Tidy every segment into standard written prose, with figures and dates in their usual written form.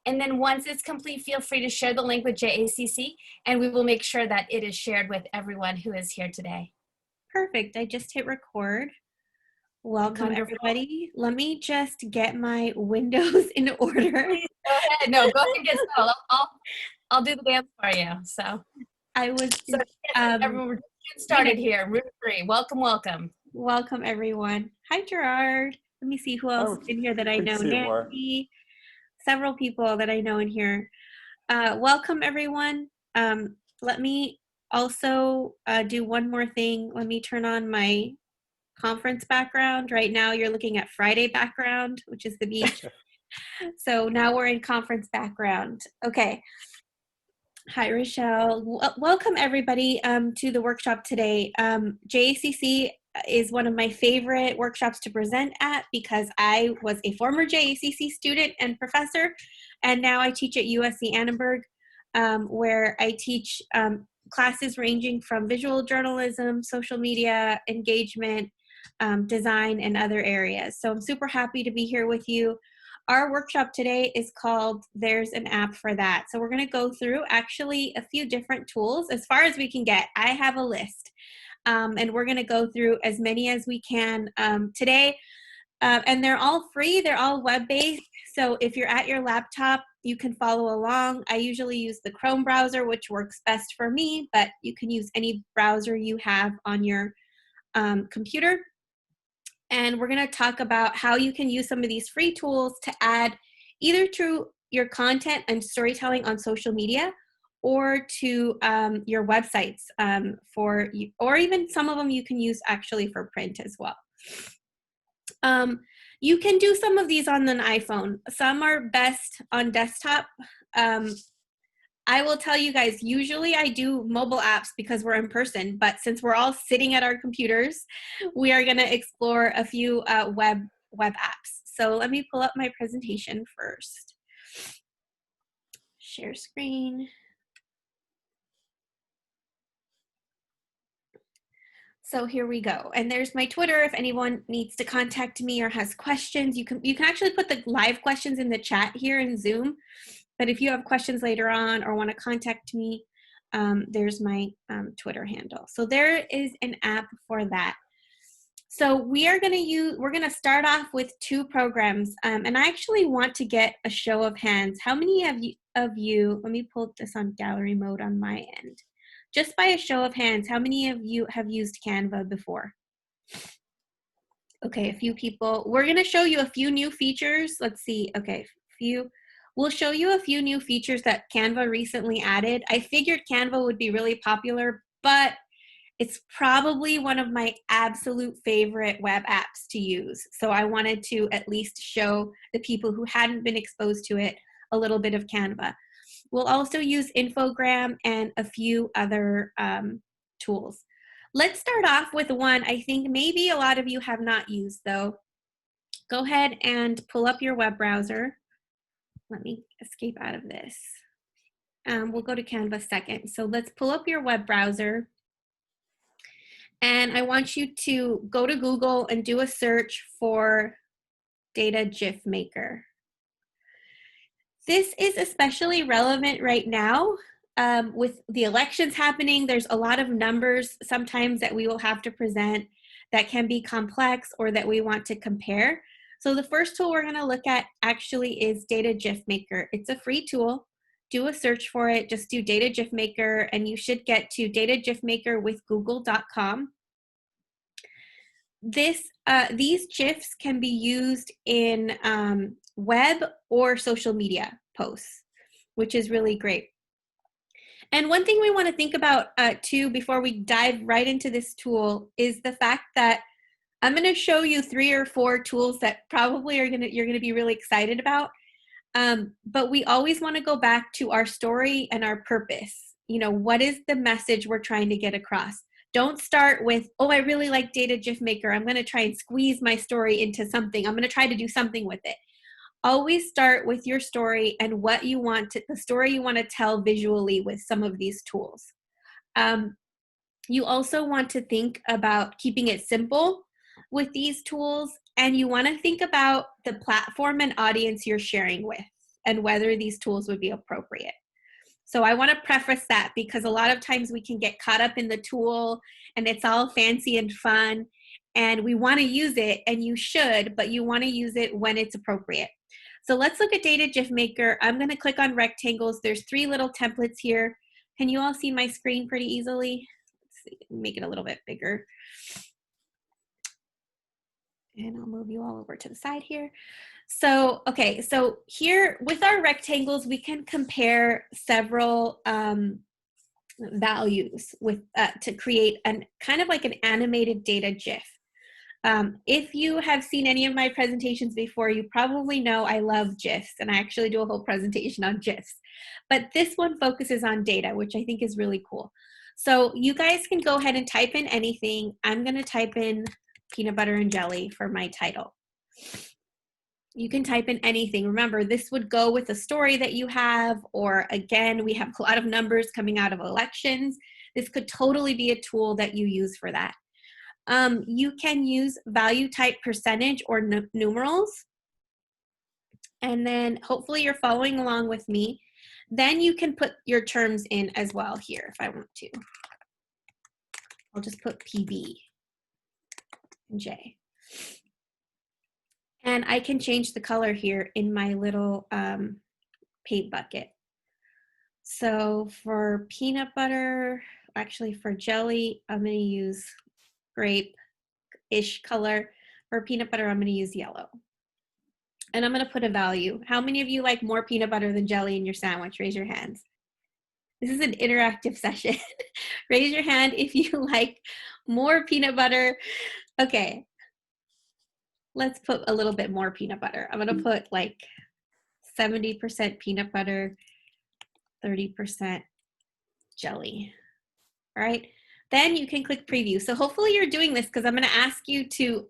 And then once it's complete, feel free to share the link with JACC, and we will make sure that it is shared with everyone who is here today. Perfect. I just hit record. Welcome, Wonderful. everybody. Let me just get my windows in order. Please go ahead. No, go ahead and get started. I'll do the dance for you. So everyone, we're just getting started here. Room 3. Welcome, welcome. Welcome, everyone. Hi, Gerard. Let me see who else is in here that I know. Nancy, several people that I know in here. Welcome, everyone. Let me also do one more thing. Let me turn on my conference background. Right now you're looking at Friday background, which is the beach. So now we're in conference background. Okay. Hi, Rochelle. Welcome everybody to the workshop today. JACC is one of my favorite workshops to present at because I was a former JACC student and professor, and now I teach at USC Annenberg, where I teach classes ranging from visual journalism, social media, engagement, design, and other areas. So I'm super happy to be here with you. Our workshop today is called There's an App for That. So we're going to go through actually a few different tools as far as we can get. I have a list, and we're going to go through as many as we can today. And they're all free. They're all web-based. So if you're at your laptop, you can follow along. I usually use the Chrome browser, which works best for me, but you can use any browser you have on your computer. And we're going to talk about how you can use some of these free tools to add either to your content and storytelling on social media or to your websites or even some of them you can use actually for print as well. You can do some of these on an iPhone. Some are best on desktop. I will tell you guys, usually I do mobile apps because we're in person, but since we're all sitting at our computers, we are going to explore a few web apps. So let me pull up my presentation first. Share screen. So here we go. And there's my Twitter. If anyone needs to contact me or has questions, you can actually put the live questions in the chat here in Zoom. But if you have questions later on or want to contact me, there's my Twitter handle. So there is an app for that. So we're going to start off with 2 programs. And I actually want to get a show of hands. How many of you, let me pull this on gallery mode on my end. Just by a show of hands, how many of you have used Canva before? Okay, a few people. We're going to show you a few new features. Let's see. Okay, we'll show you a few new features that Canva recently added. I figured Canva would be really popular, but it's probably one of my absolute favorite web apps to use. So I wanted to at least show the people who hadn't been exposed to it a little bit of Canva. We'll also use Infogram and a few other tools. Let's start off with one I think maybe a lot of you have not used though. Go ahead and pull up your web browser. Let me escape out of this. We'll go to Canva second. So let's pull up your web browser. And I want you to go to Google and do a search for Data GIF Maker. This is especially relevant right now with the elections happening. There's a lot of numbers sometimes that we will have to present that can be complex or that we want to compare. So the first tool we're going to look at actually is Data GIF Maker. It's a free tool. Do a search for it. Just do Data GIF Maker, and you should get to datagifmakerwithgoogle.com. These GIFs can be used in web or social media posts, which is really great. And one thing we want to think about too before we dive right into this tool is the fact that I'm going to show you 3 or 4 tools that probably you're going to be really excited about. But we always want to go back to our story and our purpose. You know, what is the message we're trying to get across? Don't start with, oh, I really like Data GIF Maker. I'm going to try and squeeze my story into something. I'm going to try to do something with it. Always start with your story and what you want to, the story you want to tell visually with some of these tools. You also want to think about keeping it simple with these tools, and you want to think about the platform and audience you're sharing with. and whether these tools would be appropriate. So I want to preface that because a lot of times we can get caught up in the tool and it's all fancy and fun and we want to use it, and you should, but you want to use it when it's appropriate. So let's look at Data GIF Maker. I'm going to click on rectangles. There's 3 little templates here. Can you all see my screen pretty easily? Let's see, make it a little bit bigger. And I'll move you all over to the side here. So, okay, so here with our rectangles, we can compare several values with to create an kind of like an animated data GIF. If you have seen any of my presentations before, you probably know I love GIFs, and I actually do a whole presentation on GIFs. But this one focuses on data, which I think is really cool. So you guys can go ahead and type in anything. I'm going to type in peanut butter and jelly for my title. You can type in anything. Remember, this would go with a story that you have, or again, we have a lot of numbers coming out of elections. This could totally be a tool that you use for that. You can use value type percentage or numerals. And then hopefully you're following along with me. Then you can put your terms in as well here if I want to. I'll just put PB and J. And I can change the color here in my little paint bucket. So for peanut butter, actually for jelly, I'm going to use grape-ish color. For peanut butter, I'm going to use yellow. And I'm going to put a value. How many of you like more peanut butter than jelly in your sandwich? Raise your hands. This is an interactive session. Raise your hand if you like more peanut butter. Okay. Let's put a little bit more peanut butter. I'm going to put like 70% peanut butter, 30% jelly. All right. Then you can click preview. So hopefully you're doing this because I'm going to ask you to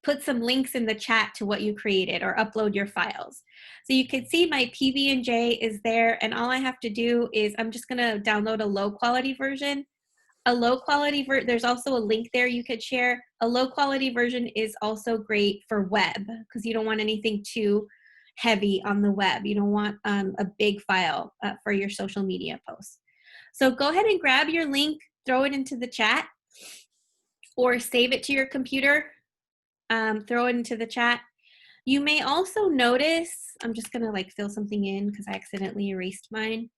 put some links in the chat to what you created or upload your files. So you can see my PB&J is there, and all I have to do is I'm just going to download a low quality version. A low quality version, there's also a link there you could share. A low quality version is also great for web because you don't want anything too heavy on the web. You don't want a big file for your social media posts. So go ahead and grab your link, throw it into the chat, or save it to your computer, throw it into the chat. You may also notice, I'm just gonna like fill something in because I accidentally erased mine.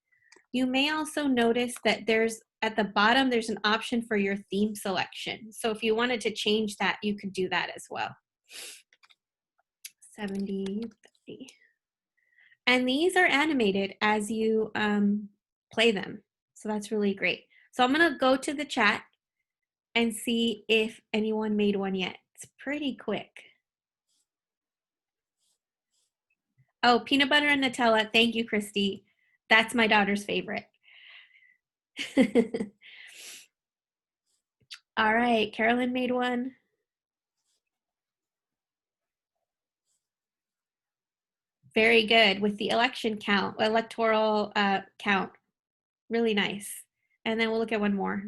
You may also notice that there's at the bottom, there's an option for your theme selection. So if you wanted to change that, you could do that as well. 70, 30. And these are animated as you play them. So that's really great. So I'm gonna go to the chat and see if anyone made one yet. It's pretty quick. Oh, peanut butter and Nutella. Thank you, Christy. That's my daughter's favorite. All right, Carolyn made one. Very good with the election count, electoral count. Really nice. And then we'll look at one more.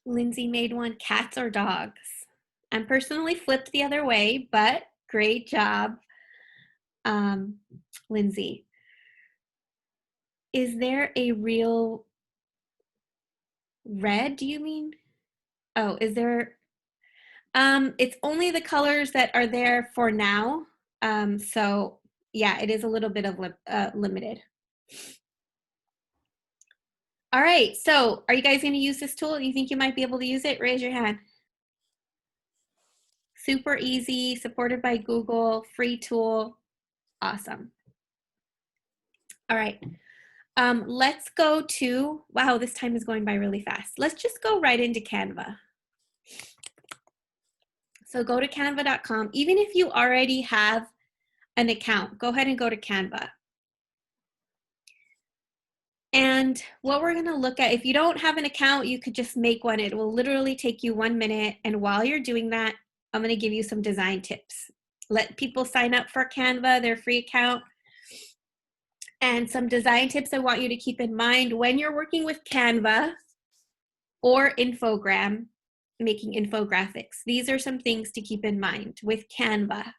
Lindsay made one, cats or dogs. I'm personally flipped the other way, but great job, Lindsay. Is there a real red, do you mean? Oh, is there, it's only the colors that are there for now. So yeah, it is a little bit of limited. All right, so are you guys gonna use this tool? You think you might be able to use it? Raise your hand. Super easy, supported by Google, free tool, awesome. All right, let's go to, wow, this time is going by really fast. Let's just go right into Canva. So go to canva.com. Even if you already have an account, go ahead and go to Canva. And what we're gonna look at, if you don't have an account, you could just make one. It will literally take you 1 minute. And while you're doing that, I'm gonna give you some design tips. Let people sign up for Canva, their free account. And some design tips I want you to keep in mind when you're working with Canva or Infogram, making infographics. These are some things to keep in mind with Canva.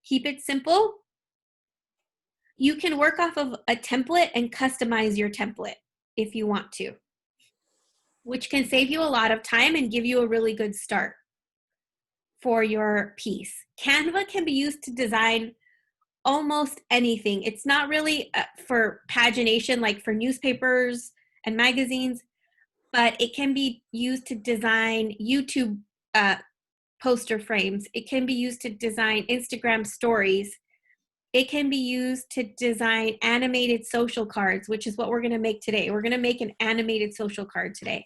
Keep it simple. You can work off of a template and customize your template if you want to, which can save you a lot of time and give you a really good start for your piece. Canva can be used to design almost anything. It's not really for pagination, like for newspapers and magazines, but it can be used to design YouTube poster frames. It can be used to design Instagram stories. It can be used to design animated social cards, which is what we're going to make today. We're going to make an animated social card today.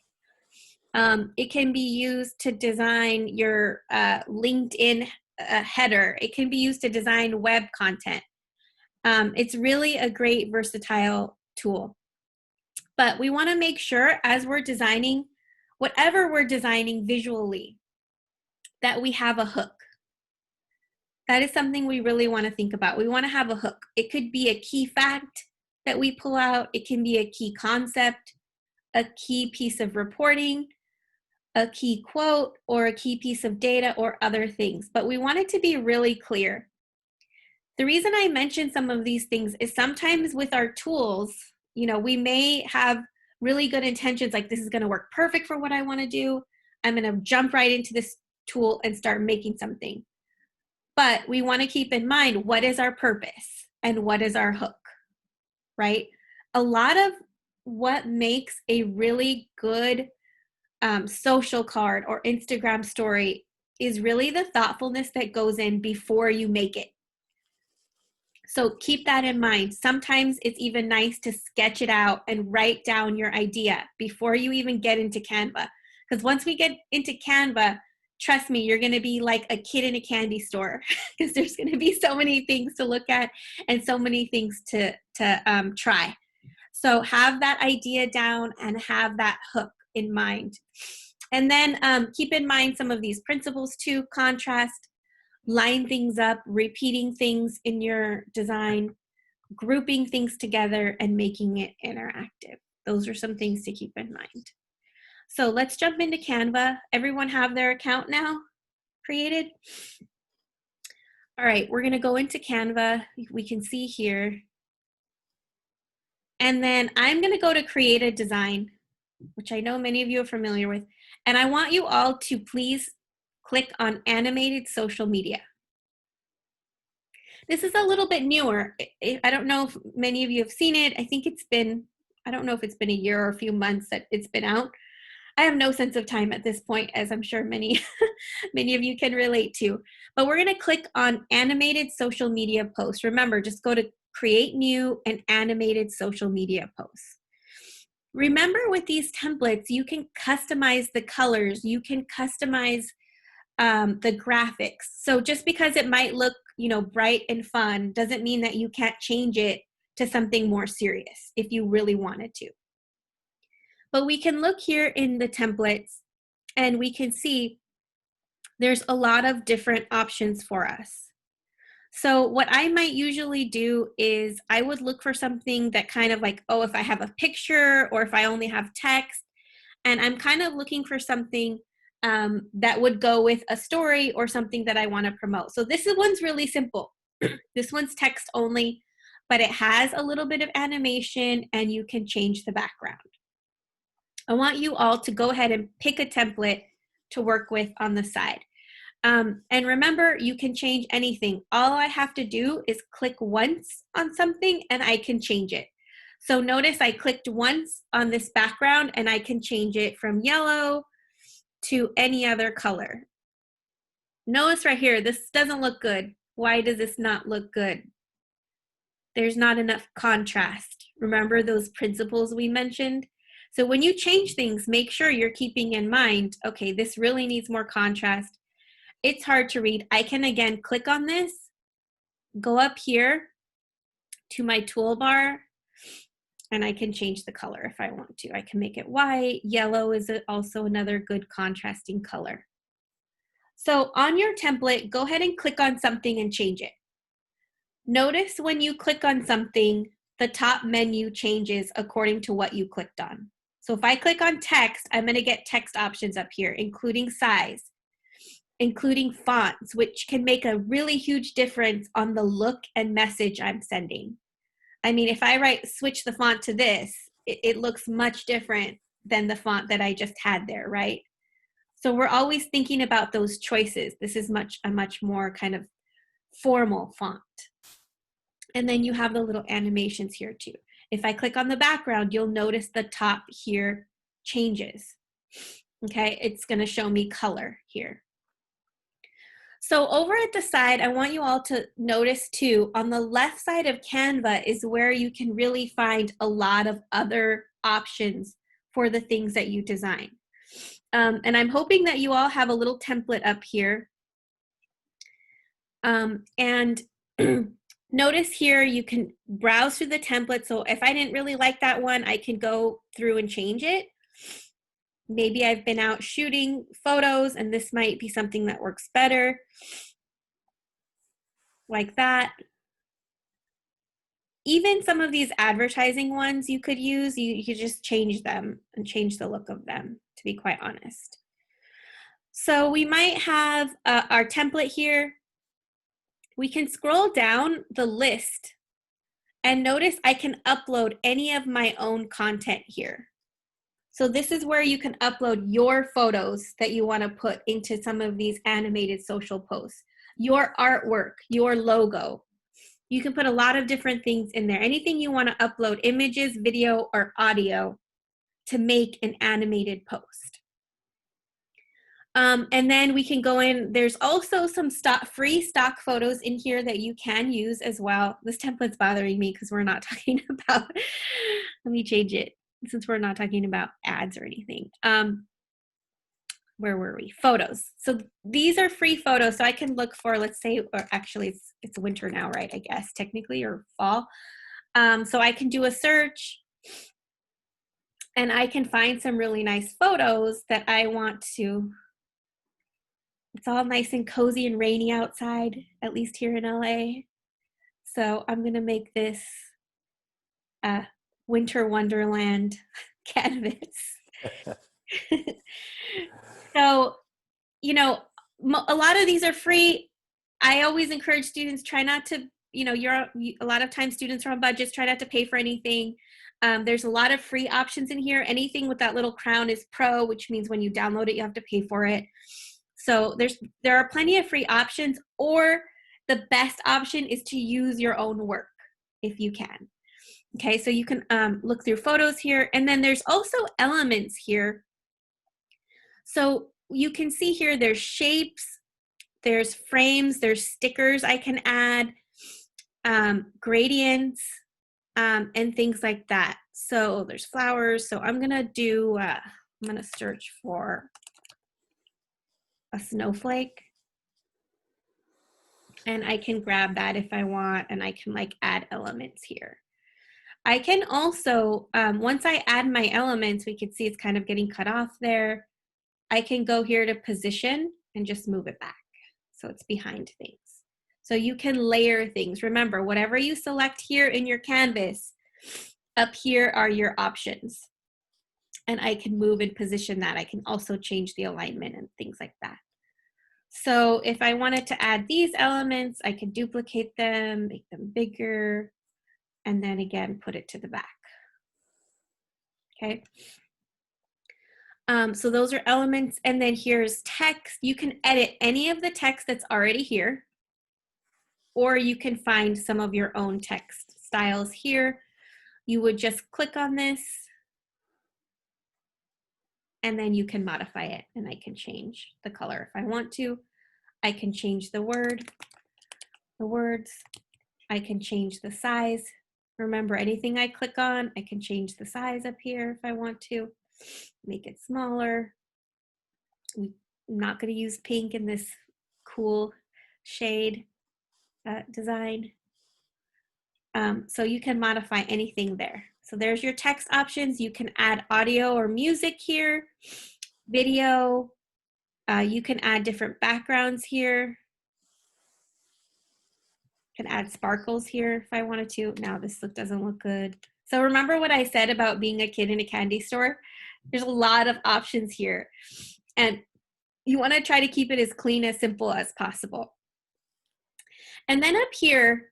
It can be used to design your LinkedIn header. It can be used to design web content. It's really a great versatile tool. But we want to make sure as we're designing, whatever we're designing visually, that we have a hook. That is something we really want to think about. We want to have a hook. It could be a key fact that we pull out. It can be a key concept, a key piece of reporting, a key quote, or a key piece of data, or other things. But we want it to be really clear. The reason I mention some of these things is sometimes with our tools, we may have really good intentions, like this is going to work perfect for what I want to do. I'm going to jump right into this tool and start making something. But we want to keep in mind, what is our purpose and what is our hook, right? A lot of what makes a really good social card or Instagram story is really the thoughtfulness that goes in before you make it. So keep that in mind. Sometimes it's even nice to sketch it out and write down your idea before you even get into Canva. Because once we get into Canva, trust me, you're going to be like a kid in a candy store because there's going to be so many things to look at and so many things to try. So have that idea down and have that hook in mind. And then keep in mind some of these principles too: contrast, line things up, repeating things in your design, grouping things together, and making it interactive. Those are some things to keep in mind. So let's jump into Canva. Everyone have their account now created? All right, we're going to go into Canva. We can see here. And then I'm going to go to create a design, which I know many of you are familiar with. And I want you all to please click on animated social media. This is a little bit newer. I don't know if many of you have seen it. I think it's been, I don't know if it's been a year or a few months that it's been out. I have no sense of time at this point, as I'm sure many of you can relate to. But we're going to click on animated social media posts. Remember, just go to create new and animated social media posts. Remember, with these templates, you can customize the colors. You can customize the graphics. So just because it might look, bright and fun doesn't mean that you can't change it to something more serious if you really wanted to. But we can look here in the templates and we can see there's a lot of different options for us. So what I might usually do is I would look for something that kind of like, if I have a picture or if I only have text, and I'm kind of looking for something that would go with a story or something that I want to promote. So this one's really simple. This one's text only, but it has a little bit of animation and you can change the background. I want you all to go ahead and pick a template to work with on the side. And remember, you can change anything. All I have to do is click once on something and I can change it. So notice I clicked once on this background and I can change it from yellow to any other color. Notice right here, this doesn't look good. Why does this not look good? There's not enough contrast. Remember those principles we mentioned? So when you change things, make sure you're keeping in mind, okay, this really needs more contrast. It's hard to read. I can again click on this, go up here to my toolbar, and I can change the color if I want to. I can make it white. Yellow is also another good contrasting color. So on your template, go ahead and click on something and change it. Notice when you click on something, the top menu changes according to what you clicked on. So if I click on text, I'm going to get text options up here, including size. including fonts, which can make a really huge difference on the look and message I'm sending. I mean, if I switch the font to this, it looks much different than the font that I just had there, right? So we're always thinking about those choices. This is a much more kind of formal font. And then you have the little animations here too. If I click on the background, you'll notice the top here changes. Okay, it's gonna show me color here. So over at the side, I want you all to notice too, on the left side of Canva is where you can really find a lot of other options for the things that you design. And I'm hoping that you all have a little template up here. And notice here, you can browse through the template. So if I didn't really like that one, I can go through and change it. Maybe I've been out shooting photos and this might be something that works better. Like that. Even some of these advertising ones you could use, you could just change them and change the look of them, to be quite honest. So we might have our template here. We can scroll down the list and notice I can upload any of my own content here. So this is where you can upload your photos that you want to put into some of these animated social posts, your artwork, your logo. You can put a lot of different things in there. Anything you want to upload, images, video, or audio to make an animated post. And then we can go in, there's also some free stock photos in here that you can use as well. This template's bothering me because we're not talking about, let me change it since we're not talking about ads or anything. Where were we? Photos. So these are free photos. So I can look for, let's say, or actually it's winter now, right? I guess technically, or fall. So I can do a search and I can find some really nice photos that I want to. It's all nice and cozy and rainy outside, at least here in LA. So I'm gonna make this a winter wonderland canvas. So, you know, a lot of these are free. I always encourage students, try not to, you know, a lot of times students are on budgets, try not to pay for anything. There's a lot of free options in here. Anything with that little crown is pro, which means when you download it, you have to pay for it. So there are plenty of free options, or the best option is to use your own work if you can. Okay, so you can look through photos here, and then there's also elements here. So you can see here there's shapes, there's frames, there's stickers I can add, gradients, and things like that. So there's flowers. So I'm gonna do, I'm gonna search for a snowflake. And I can grab that if I want, and I can like add elements here. I can also, once I add my elements, we can see it's kind of getting cut off there. I can go here to position and just move it back so it's behind things. So you can layer things. Remember, whatever you select here in your canvas, up here are your options. And I can move and position that. I can also change the alignment and things like that. So if I wanted to add these elements, I could duplicate them, make them bigger, and then again, put it to the back. Okay. So those are elements, and then here's text. You can edit any of the text that's already here, or you can find some of your own text styles here. You would just click on this, and then you can modify it, and I can change the color if I want to. I can change the words. I can change the size. Remember, anything I click on, I can change the size up here if I want to, make it smaller. I'm not going to use pink in this cool shade design. So you can modify anything there. So there's your text options. You can add audio or music here, video. You can add different backgrounds here. Can add sparkles here if I wanted to. Now this doesn't look good. So remember what I said about being a kid in a candy store? There's a lot of options here. And You want to try to keep it as clean, as simple as possible. And then up here,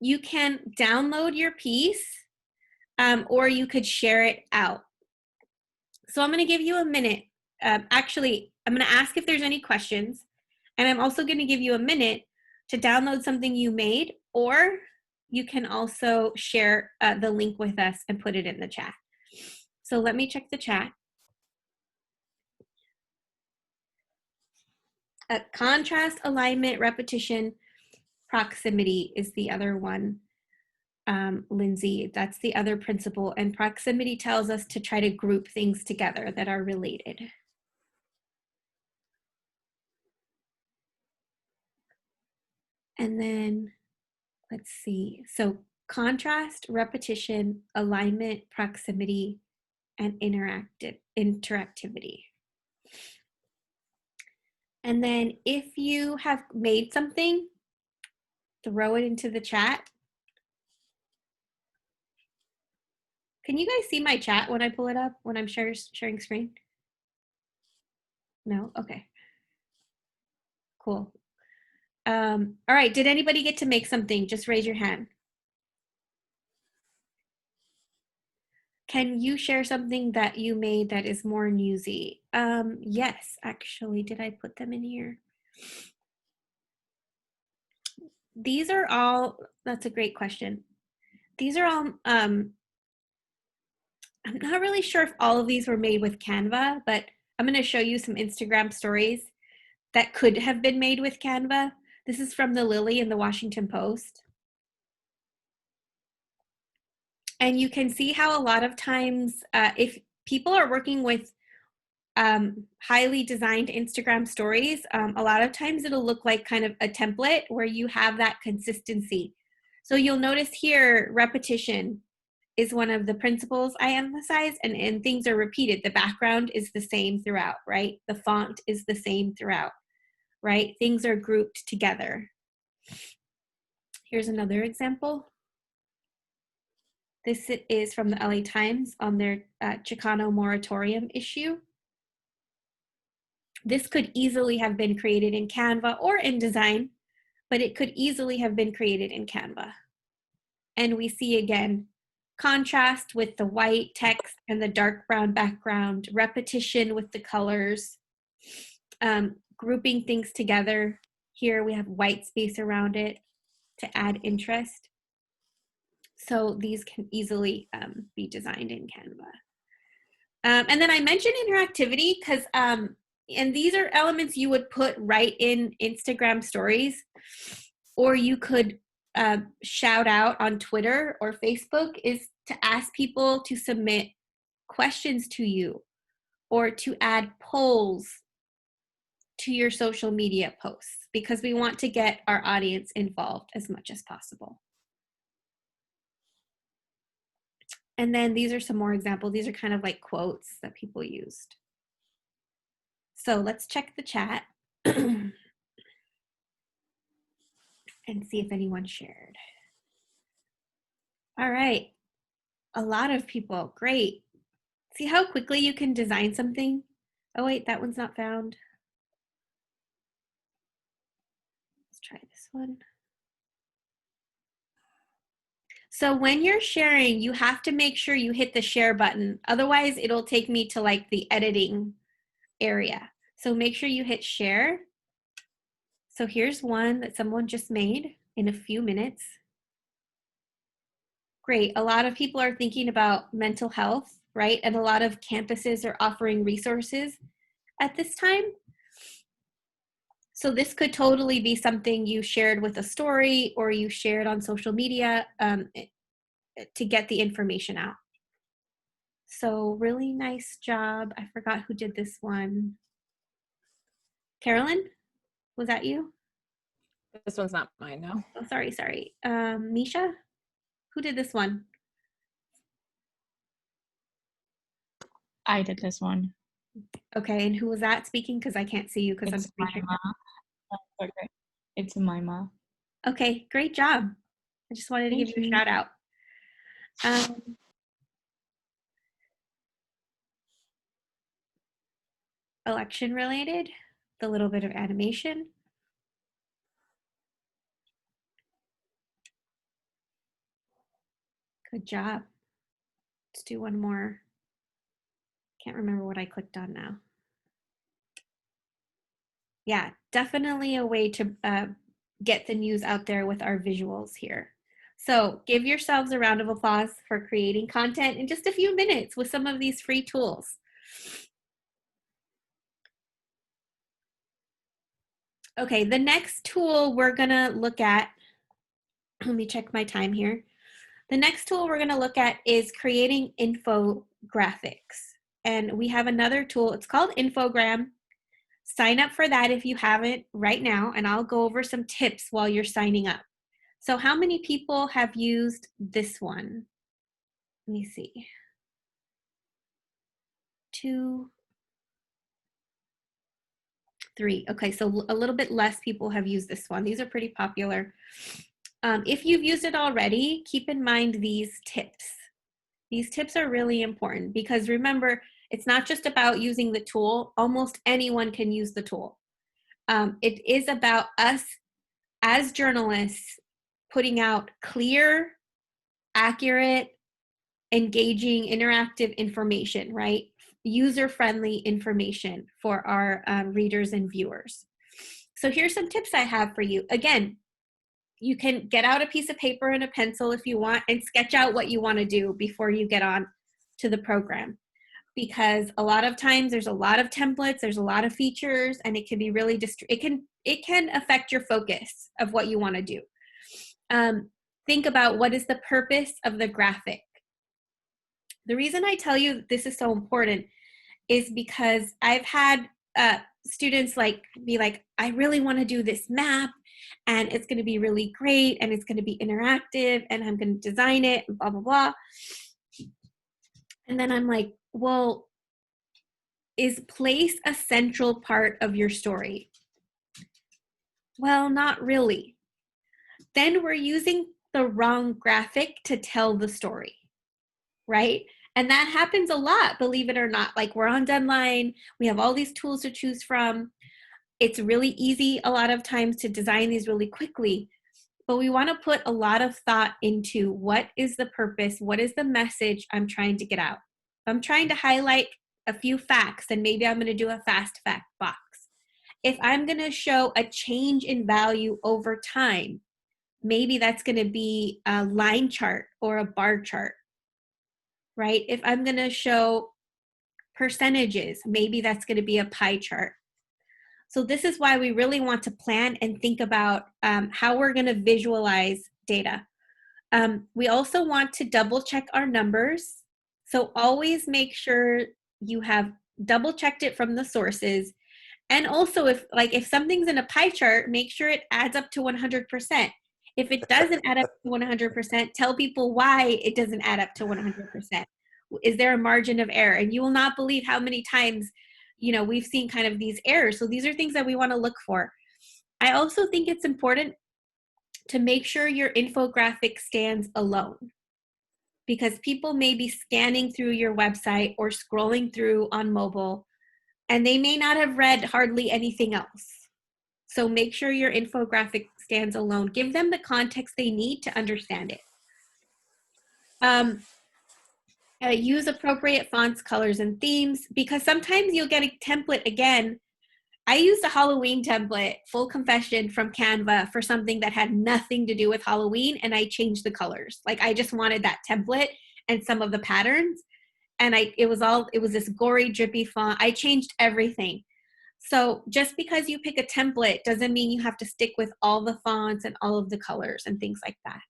you can download your piece, or you could share it out. So I'm going to give you a minute. Actually, I'm going to ask if there's any questions. And I'm also going to give you a minute to download something you made, or you can also share the link with us and put it in the chat. So let me check the chat. Contrast, alignment, repetition, proximity is the other one. Lindsay, that's the other principle. And proximity tells us to try to group things together that are related. And then let's see. So contrast, repetition, alignment, proximity, and interactivity. And then if you have made something, throw it into the chat. Can you guys see my chat when I pull it up, when I'm sharing screen? No? Okay. Cool. All right, did anybody get to make something? Just raise your hand. Can you share something that you made that is more newsy? Yes, actually, did I put them in here? These are all, that's a great question. These are all, I'm not really sure if all of these were made with Canva, but I'm gonna show you some Instagram stories that could have been made with Canva. This is from the Lily in the Washington Post. And you can see how a lot of times, if people are working with highly designed Instagram stories, a lot of times it'll look like kind of a template where you have that consistency. So you'll notice here, repetition is one of the principles I emphasize, and things are repeated. The background is the same throughout, right? The font is the same throughout, right? Things are grouped together. Here's another example. This is from the LA Times on their Chicano moratorium issue. This could easily have been created in Canva or InDesign, but it could easily have been created in Canva. And we see again, contrast with the white text and the dark brown background, repetition with the colors, grouping things together. Here we have white space around it to add interest. So these can easily be designed in Canva. And then I mentioned interactivity because, and these are elements you would put right in Instagram stories, or you could shout out on Twitter or Facebook, is to ask people to submit questions to you or to add polls to your social media posts, because we want to get our audience involved as much as possible. And then these are some more examples. These are kind of like quotes that people used. So let's check the chat and see if anyone shared. All right, a lot of people, great. See how quickly you can design something? Oh wait, that one's not found. Let's try this one. So when you're sharing, you have to make sure you hit the share button. Otherwise, it'll take me to like the editing area. So make sure you hit share. So here's one that someone just made in a few minutes. Great. A lot of people are thinking about mental health, right? And a lot of campuses are offering resources at this time. So this could totally be something you shared with a story or you shared on social media to get the information out. So really nice job. I forgot who did this one. Carolyn, was that you? This one's not mine, no. Oh, sorry. Misha, who did this one? I did this one. Okay, and who was that speaking? Because I can't see you because I'm speaking. Okay. It's Mima. Okay, great job. I just wanted to give you a shout out. Election related. the little bit of animation. Good job. Let's do one more. Can't remember what I clicked on now. Yeah, definitely a way to get the news out there with our visuals here. So give yourselves a round of applause for creating content in just a few minutes with some of these free tools. Okay, the next tool we're gonna look at, let me check my time here. The next tool we're gonna look at is creating infographics. And we have another tool, it's called Infogram. Sign up for that if you haven't right now, and I'll go over some tips while you're signing up. So how many people have used this one? Let me see. 2, 3. Okay, so a little bit less people have used this one. These are pretty popular. If you've used it already, keep in mind these tips. These tips are really important because remember, it's not just about using the tool. Almost anyone can use the tool. It is about us as journalists putting out clear, accurate, engaging, interactive information, right? User-friendly information for our readers and viewers. So here's some tips I have for you. Again, you can get out a piece of paper and a pencil if you want and sketch out what you want to do before you get on to the program. Because a lot of times there's a lot of templates, there's a lot of features, and it can be really, it can affect your focus of what you want to do. Think about what is the purpose of the graphic. The reason I tell you this is so important is because I've had students be like, I really want to do this map and it's going to be really great and it's going to be interactive and I'm going to design it and blah, blah, blah. And then I'm like, well, is place a central part of your story? Well, not really. Then we're using the wrong graphic to tell the story, right? And that happens a lot, believe it or not. Like we're on deadline, we have all these tools to choose from. It's really easy a lot of times to design these really quickly, but we want to put a lot of thought into what is the purpose, what is the message I'm trying to get out. I'm trying to highlight a few facts, and maybe I'm going to do a fast fact box. If I'm going to show a change in value over time, maybe that's going to be a line chart or a bar chart, right? If I'm going to show percentages, maybe that's going to be a pie chart. So this is why we really want to plan and think about how we're going to visualize data. We also want to double check our numbers. So always make sure you have double checked it from the sources. And also if something's in a pie chart, make sure it adds up to 100%. If it doesn't add up to 100%, tell people why it doesn't add up to 100%. Is there a margin of error? And you will not believe how many times, we've seen kind of these errors. So these are things that we want to look for. I also think it's important to make sure your infographic stands alone, because people may be scanning through your website or scrolling through on mobile, and they may not have read hardly anything else. So make sure your infographic stands alone. Give them the context they need to understand it. Use appropriate fonts, colors, and themes, because sometimes you'll get a template again. I used a Halloween template, full confession, from Canva for something that had nothing to do with Halloween, and I changed the colors. Like I just wanted that template and some of the patterns, and it was this gory, drippy font. I changed everything. So just because you pick a template doesn't mean you have to stick with all the fonts and all of the colors and things like that.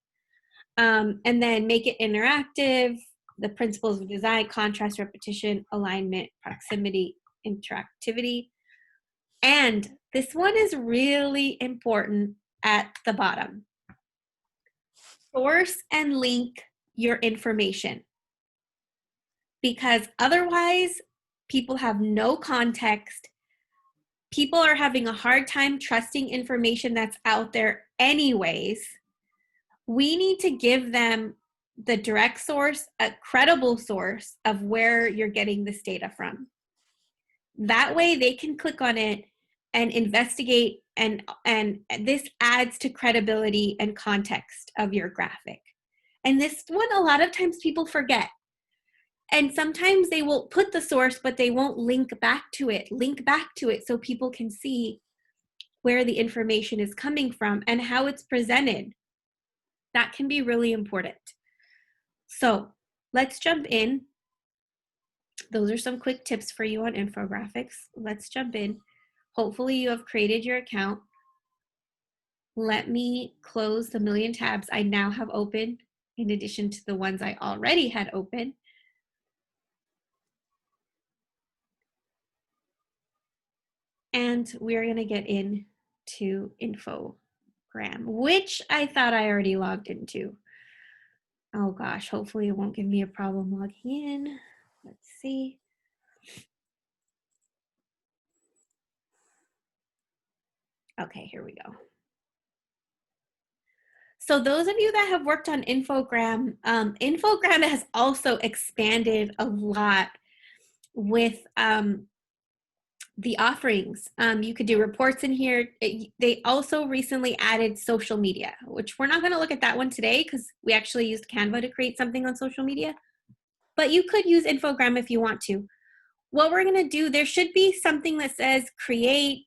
And then make it interactive. The principles of design: contrast, repetition, alignment, proximity, interactivity. And this one is really important at the bottom. Source and link your information, because otherwise people have no context. People are having a hard time trusting information that's out there anyways. We need to give them the direct source, a credible source of where you're getting this data from. That way they can click on it and investigate, and this adds to credibility and context of your graphic. And this one, a lot of times people forget. And sometimes they will put the source, but they won't link back to it so people can see where the information is coming from and how it's presented. That can be really important. So let's jump in. Those are some quick tips for you on infographics. Let's jump in. Hopefully you have created your account. Let me close the million tabs I now have open in addition to the ones I already had open. And we're going to get into Infogram, which I thought I already logged into. Oh gosh, hopefully it won't give me a problem logging in. Let's see. Okay, here we go. So those of you that have worked on Infogram, Infogram has also expanded a lot with the offerings. You could do reports in here. They also recently added social media, which we're not going to look at that one today because we actually used Canva to create something on social media. But you could use Infogram if you want to. What we're going to do, there should be something that says create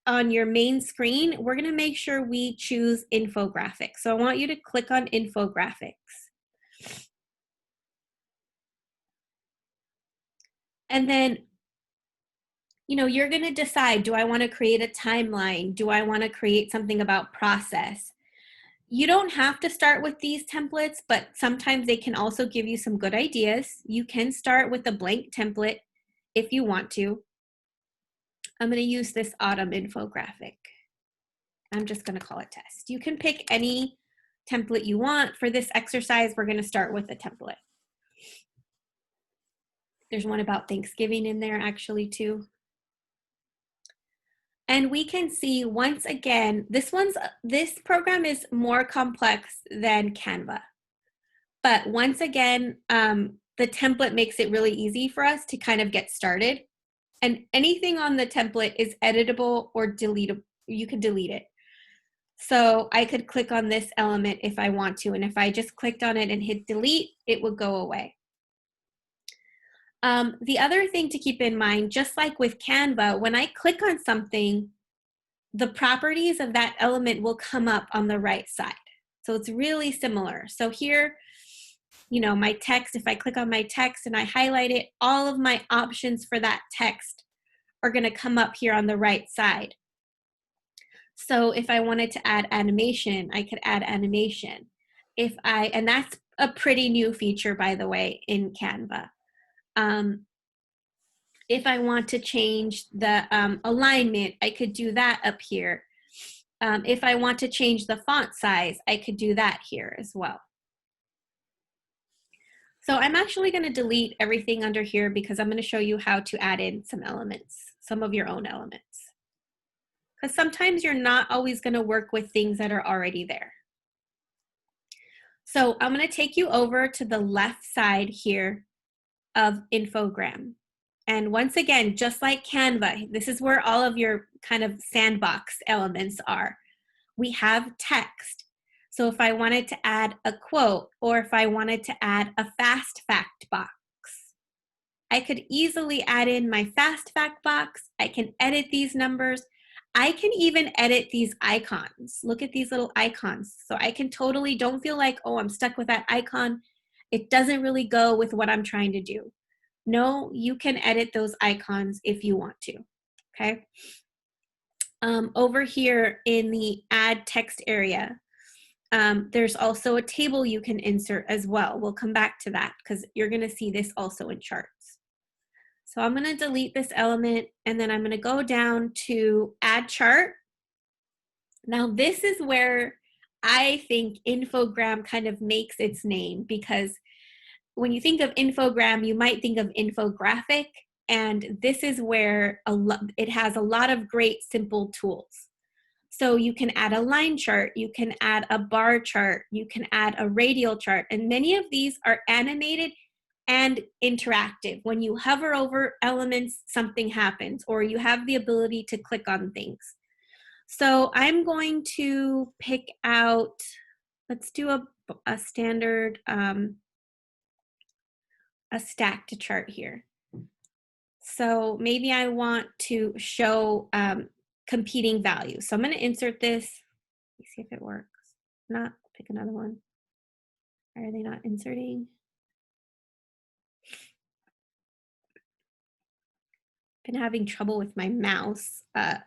on your main screen. We're going to make sure we choose infographics. So I want you to click on infographics. And then, you know, you're going to decide, do I want to create a timeline? Do I want to create something about process? You don't have to start with these templates, but sometimes they can also give you some good ideas. You can start with a blank template if you want to. I'm going to use this autumn infographic. I'm just going to call it test. You can pick any template you want. For this exercise, we're going to start with a template. There's one about Thanksgiving in there actually too. And we can see once again, this program is more complex than Canva. But once again, the template makes it really easy for us to kind of get started. And anything on the template is editable or deletable. You can delete it. So I could click on this element if I want to. And if I just clicked on it and hit delete, it would go away. The other thing to keep in mind, just like with Canva, when I click on something, the properties of that element will come up on the right side. So it's really similar. So here, you know, my text, if I click on my text and I highlight it, all of my options for that text are going to come up here on the right side. So if I wanted to add animation, I could add animation. And that's a pretty new feature, by the way, in Canva. If I want to change the alignment, I could do that up here. If I want to change the font size, I could do that here as well. So I'm actually going to delete everything under here because I'm going to show you how to add in some elements, some of your own elements. Because sometimes you're not always going to work with things that are already there. So I'm going to take you over to the left side here of Infogram. And once again, just like Canva, this is where all of your kind of sandbox elements are. We have text. So if I wanted to add a quote, or if I wanted to add a fast fact box, I could easily add in my fast fact box. I can edit these numbers. I can even edit these icons. Look at these little icons. So I can totally, don't feel like, oh, I'm stuck with that icon. It doesn't really go with what I'm trying to do. No, you can edit those icons if you want to, okay? Over here in the add text area, there's also a table you can insert as well. We'll come back to that because you're gonna see this also in charts. So I'm gonna delete this element and then I'm gonna go down to add chart. Now this is where I think Infogram kind of makes its name, because when you think of Infogram, you might think of infographic, and this is where it has a lot of great simple tools. So you can add a line chart, you can add a bar chart, you can add a radial chart, and many of these are animated and interactive. When you hover over elements, something happens, or you have the ability to click on things. So I'm going to pick out, let's do a standard, a stacked chart here. So maybe I want to show competing values. So I'm going to insert this. Let me see if it works. Not, pick another one. Why are they not inserting? Been having trouble with my mouse, my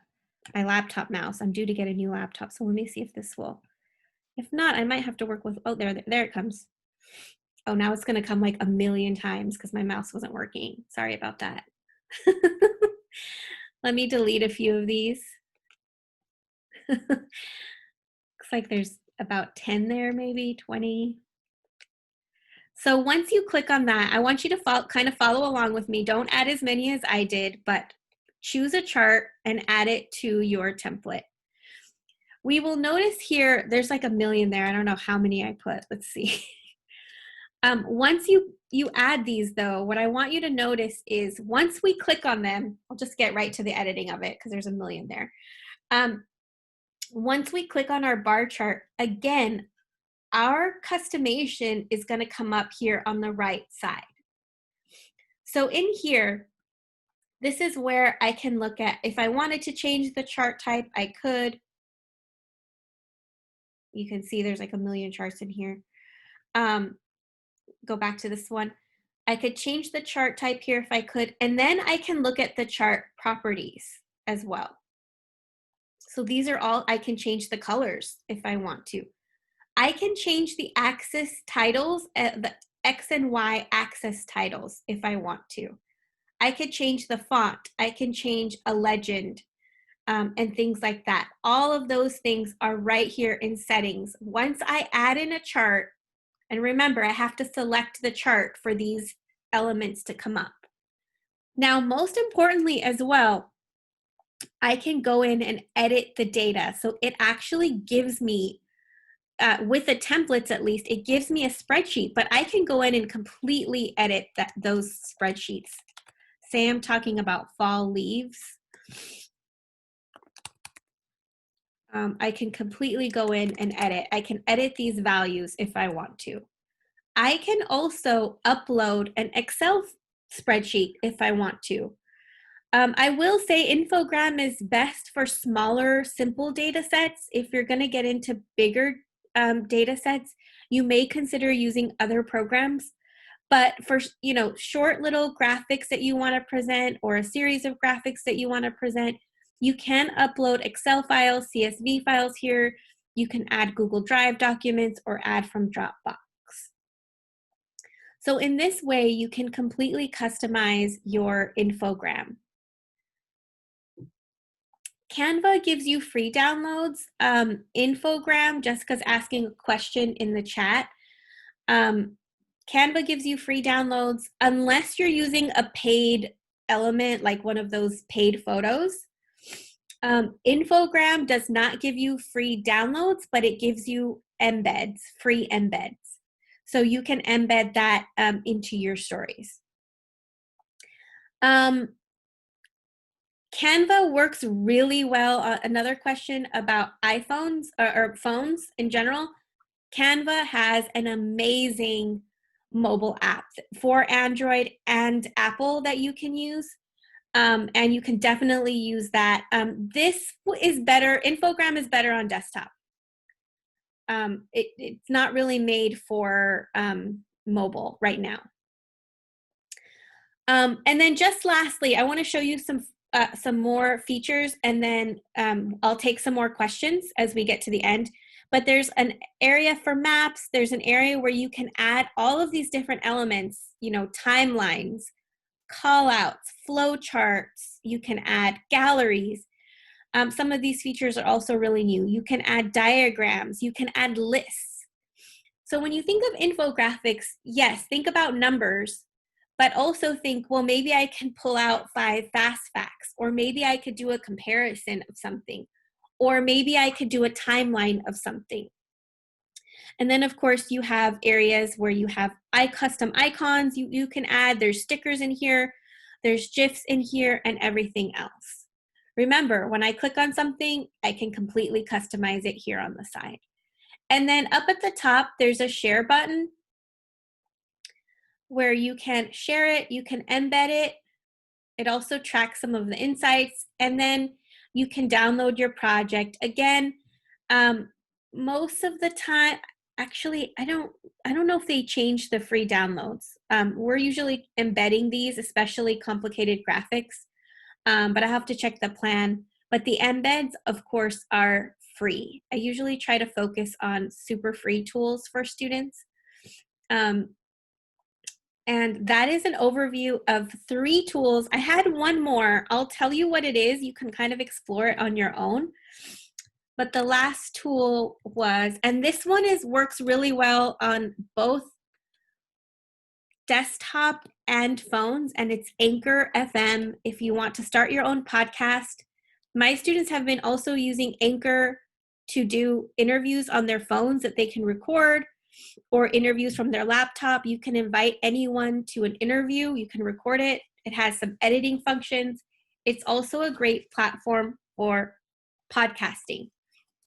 laptop mouse. I'm due to get a new laptop, so let me see if this will. If not, I might have to work with, oh, there it comes. Oh, now it's gonna come like a million times because my mouse wasn't working. Sorry about that. Let me delete a few of these. Looks like there's about 10 there, maybe 20. So once you click on that, I want you to kind of follow along with me. Don't add as many as I did, but choose a chart and add it to your template. We will notice here, there's like a million there. I don't know how many I put. Let's see. Once you add these though, what I want you to notice is once we click on them, I'll just get right to the editing of it because there's a million there. Once we click on our bar chart, again, our customization is going to come up here on the right side. So in here, this is where I can look at, if I wanted to change the chart type, I could. You can see there's like a million charts in here. Go back to this one. I could change the chart type here if I could, and then I can look at the chart properties as well. So these are all, I can change the colors if I want to. I can change the axis titles, the X and Y axis titles if I want to. I could change the font. I can change a legend and things like that. All of those things are right here in settings. Once I add in a chart, and remember, I have to select the chart for these elements to come up. Now, most importantly as well, I can go in and edit the data. So it actually gives me, with the templates at least, it gives me a spreadsheet, but I can go in and completely edit those spreadsheets. Say I'm talking about fall leaves. I can completely go in and edit. I can edit these values if I want to. I can also upload an Excel spreadsheet if I want to. I will say Infogram is best for smaller, simple data sets. If you're going to get into bigger data sets, you may consider using other programs. But for short little graphics that you want to present or a series of graphics that you want to present, you can upload Excel files, CSV files here. You can add Google Drive documents or add from Dropbox. So in this way, you can completely customize your infogram. Canva gives you free downloads. Infogram, Jessica's asking a question in the chat. Canva gives you free downloads unless you're using a paid element, like one of those paid photos. Infogram does not give you free downloads, but it gives you embeds, free embeds. So you can embed that into your stories. Canva works really well. Another question about iPhones or phones in general. Canva has an amazing mobile app for Android and Apple that you can use. And you can definitely use that. This is better, Infogram is better on desktop. It's not really made for mobile right now. And then just lastly, I want to show you some more features, and then I'll take some more questions as we get to the end. But there's an area for maps. There's an area where you can add all of these different elements, timelines, call outs, flow charts. You can add galleries. Some of these features are also really new. You can add diagrams. You can add lists. So when you think of infographics, yes, think about numbers, but also think, well, maybe I can pull out 5 fast facts, or maybe I could do a comparison of something, or maybe I could do a timeline of something. And then of course you have areas where you have custom icons you can add. There's stickers in here, there's GIFs in here, and everything else. Remember, when I click on something, I can completely customize it here on the side. And then up at the top, there's a share button where you can share it, you can embed it. It also tracks some of the insights, and then you can download your project. Again, most of the time, actually, I don't know if they changed the free downloads. We're usually embedding these, especially complicated graphics, but I have to check the plan. But the embeds, of course, are free. I usually try to focus on super free tools for students. And that is an overview of 3 tools. I had one more. I'll tell you what it is. You can kind of explore it on your own. But the last tool was, and this one works really well on both desktop and phones, and it's Anchor FM if you want to start your own podcast. My students have been also using Anchor to do interviews on their phones that they can record, or interviews from their laptop. You can invite anyone to an interview. You can record it. It has some editing functions. It's also a great platform for podcasting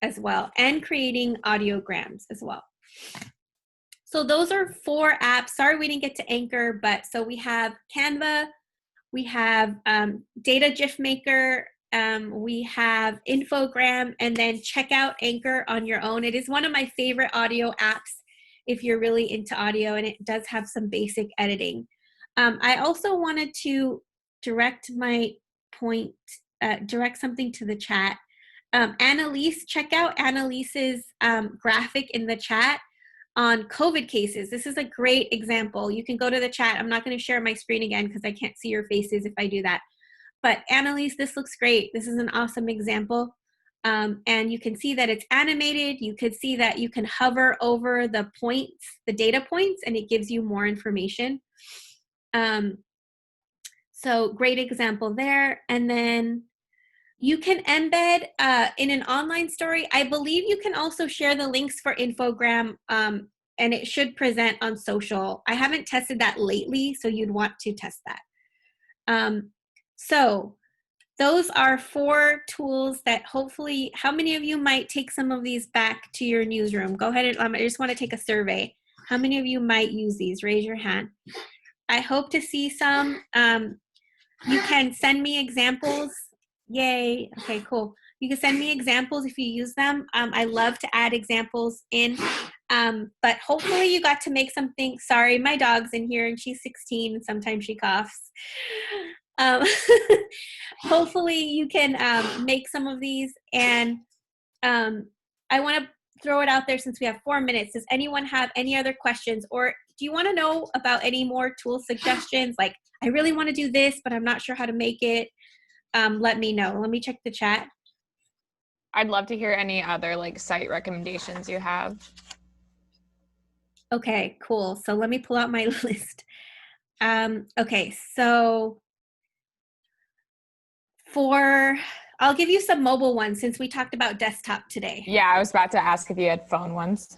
as well, and creating audiograms as well. So those are 4 apps. Sorry we didn't get to Anchor, but so we have Canva, we have Data GIF Maker, we have Infogram, and then check out Anchor on your own. It is one of my favorite audio apps if you're really into audio, and it does have some basic editing. I also wanted to direct something to the chat. Annalise, check out Annalise's graphic in the chat on COVID cases. This is a great example. You can go to the chat. I'm not going to share my screen again because I can't see your faces if I do that. But Annalise, this looks great. This is an awesome example. And you can see that it's animated. You could see that you can hover over the points, the data points, and it gives you more information. So great example there. And then you can embed in an online story. I believe you can also share the links for Infogram, and it should present on social. I haven't tested that lately, so you'd want to test that. So those are 4 tools that hopefully, how many of you might take some of these back to your newsroom? Go ahead and I just want to take a survey. How many of you might use these? Raise your hand. I hope to see some. You can send me examples. Yay. Okay, cool. You can send me examples if you use them. I love to add examples in, but hopefully you got to make something. Sorry, my dog's in here and she's 16 and sometimes she coughs. Hopefully you can make some of these, and I want to throw it out there since we have 4 minutes. Does anyone have any other questions, or do you want to know about any more tool suggestions? Like, I really want to do this, but I'm not sure how to make it. Let me know. Let me check the chat. I'd love to hear any other site recommendations you have. Okay, cool. So let me pull out my list. Okay, so I'll give you some mobile ones since we talked about desktop today. Yeah, I was about to ask if you had phone ones.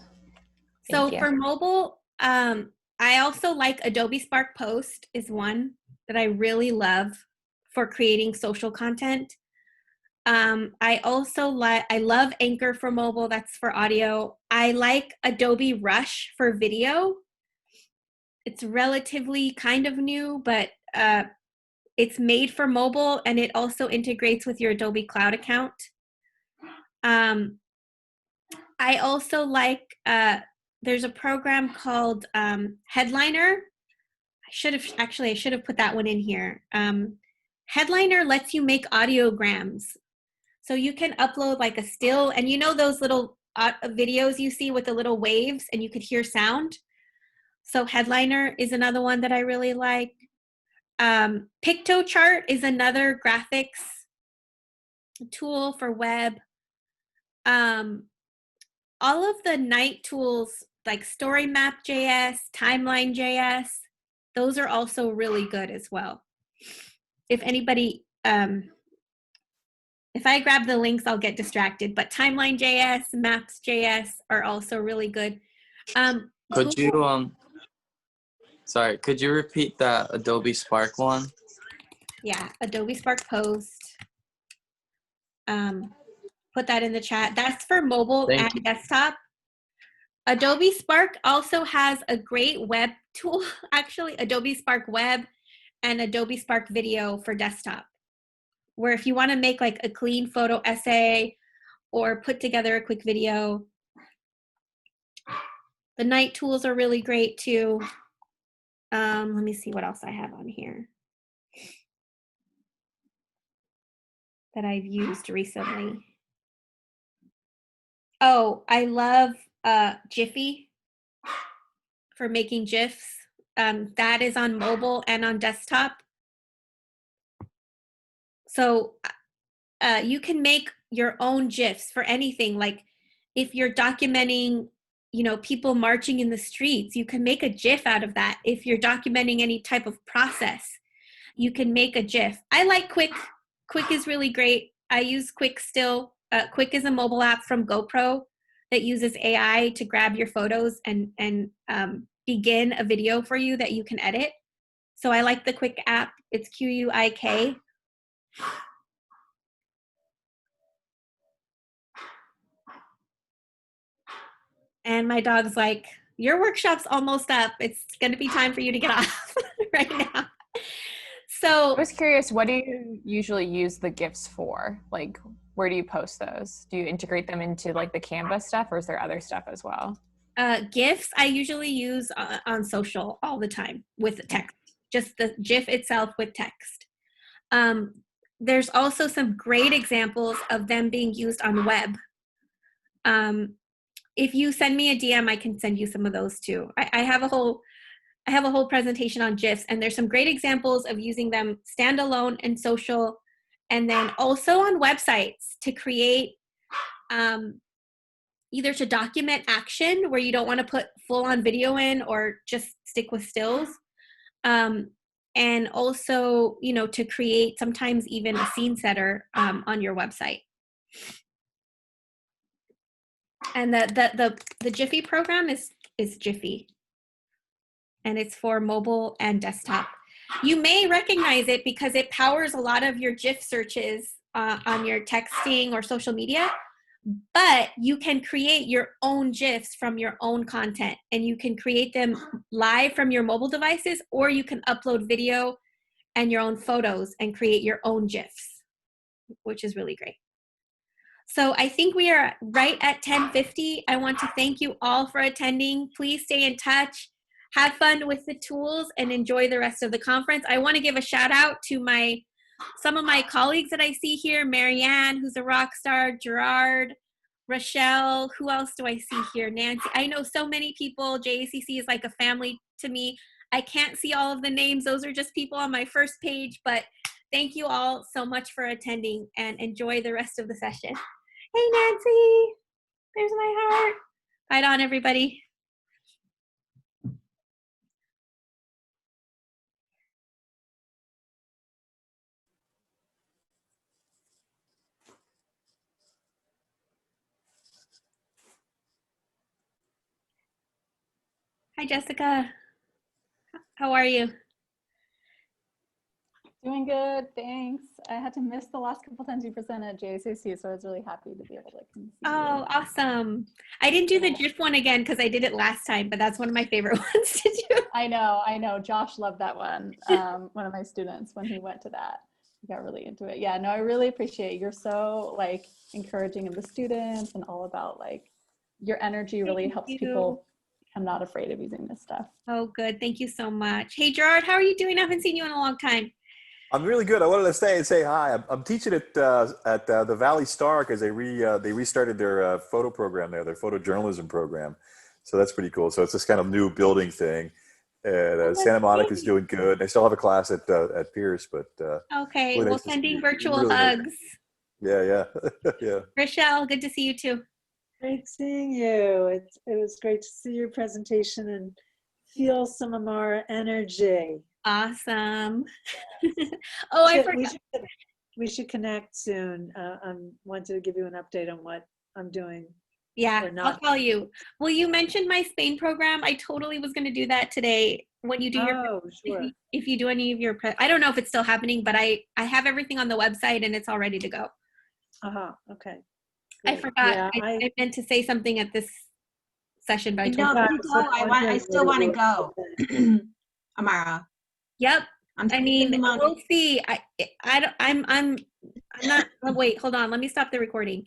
So for mobile, I also like Adobe Spark Post is one that I really love for creating social content. I love Anchor for mobile. That's for audio. I like Adobe Rush for video. It's relatively kind of new, but it's made for mobile, and it also integrates with your Adobe Cloud account. I also like, there's a program called Headliner. I should have put that one in here. Headliner lets you make audiograms. So you can upload a still, and those little videos you see with the little waves, and you could hear sound. So Headliner is another one that I really like. PictoChart is another graphics tool for web. All of the Night tools like StoryMap.js, Timeline.js, those are also really good as well. If anybody if I grab the links, I'll get distracted. But Timeline.js, Maps.js are also really good. Could you sorry, could you repeat that Adobe Spark one? Yeah, Adobe Spark Post. Put that in the chat. That's for mobile and desktop. Adobe Spark also has a great web tool, actually, Adobe Spark Web and Adobe Spark Video for desktop, where if you want to make like a clean photo essay or put together a quick video, the night tools are really great too. Let me see what else I have on here that I've used recently. Oh, I love Jiffy for making GIFs. That is on mobile and on desktop. So you can make your own GIFs for anything. Like if you're documenting, you know, people marching in the streets, you can make a GIF out of that. If you're documenting any type of process, you can make a GIF. I like Quick. Quick is really great. I use Quick still. Quick is a mobile app from GoPro that uses AI to grab your photos and begin a video for you that you can edit. So I like the Quick app. It's Quick. And my dog's like, your workshop's almost up. It's going to be time for you to get off right now. So I was curious, what do you usually use the GIFs for? Like, where do you post those? Do you integrate them into like the Canva stuff, or is there other stuff as well? GIFs I usually use on social all the time with text, just the GIF itself with text. There's also some great examples of them being used on web. If you send me a DM, I can send you some of those too. I have a whole presentation on GIFs, and there's some great examples of using them standalone and social, and then also on websites to create either to document action where you don't want to put full-on video in or just stick with stills, and also, you know, to create sometimes even a scene setter on your website. And the Jiffy program is Jiffy, and it's for mobile and desktop. You may recognize it because it powers a lot of your GIF searches on your texting or social media, but you can create your own GIFs from your own content, and you can create them live from your mobile devices, or you can upload video and your own photos and create your own GIFs, which is really great. So I think we are right at 10:50. I want to thank you all for attending. Please stay in touch, have fun with the tools, and enjoy the rest of the conference. I want to give a shout out to some of my colleagues that I see here, Marianne, who's a rock star, Gerard, Rochelle, who else do I see here? Nancy. I know so many people. JACC is like a family to me. I can't see all of the names. Those are just people on my first page, but thank you all so much for attending, and enjoy the rest of the session. Hey, Nancy, there's my heart. Fight on, everybody. Hi, Jessica. How are you? Doing good, thanks. I had to miss the last couple times you presented at JACC, so I was really happy to be able to come see you. Oh, awesome. I didn't do the GIF one again because I did it last time, but that's one of my favorite ones to do. I know. Josh loved that one. One of my students, when he went to that, he got really into it. Yeah, no, I really appreciate it. You're so like encouraging of the students and all about like your energy really helps people become not afraid of using this stuff. Oh, good. Thank you so much. Hey, Gerard, how are you doing? I haven't seen you in a long time. I'm really good. I wanted to stay and say hi. I'm teaching at the Valley Star because they restarted their photo program there, their photojournalism program. So that's pretty cool. So it's this kind of new building thing. And Santa Monica is doing good. They still have a class at Pierce, but okay. Really well, sending virtual really hugs. Yeah. Yeah. Rochelle, good to see you too. Great seeing you. It was great to see your presentation and feel some Amara energy. Awesome. Oh, I forgot. we should connect soon. I wanted to give you an update on what I'm doing. Yeah, Or I'll not. tell you. Well, you mentioned my Spain program. I totally was going to do that today when you do your, Oh, sure. if you do any of your, I don't know if it's still happening, but I have everything on the website and it's all ready to go. Okay. I Great. forgot. Yeah, I meant to say something at this session, but I No, totally. you go. I still want to go. Amara. Yep. I'm I mean, thinking about we'll see. I'm not. Oh, wait, hold on. Let me stop the recording.